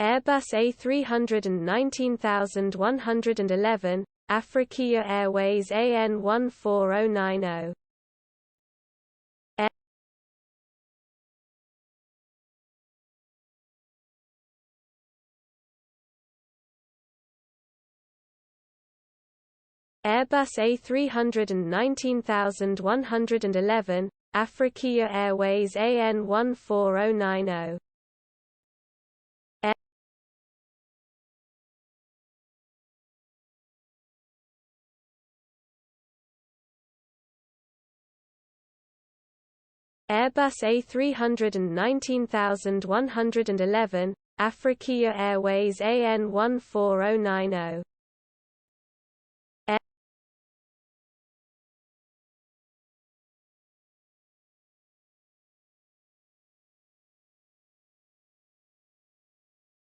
Airbus A319 Afriqiyah Airways AN14090. Airbus A319 Afriqiyah Airways AN14090. Airbus A319 Afriqiyah Airways AN14090.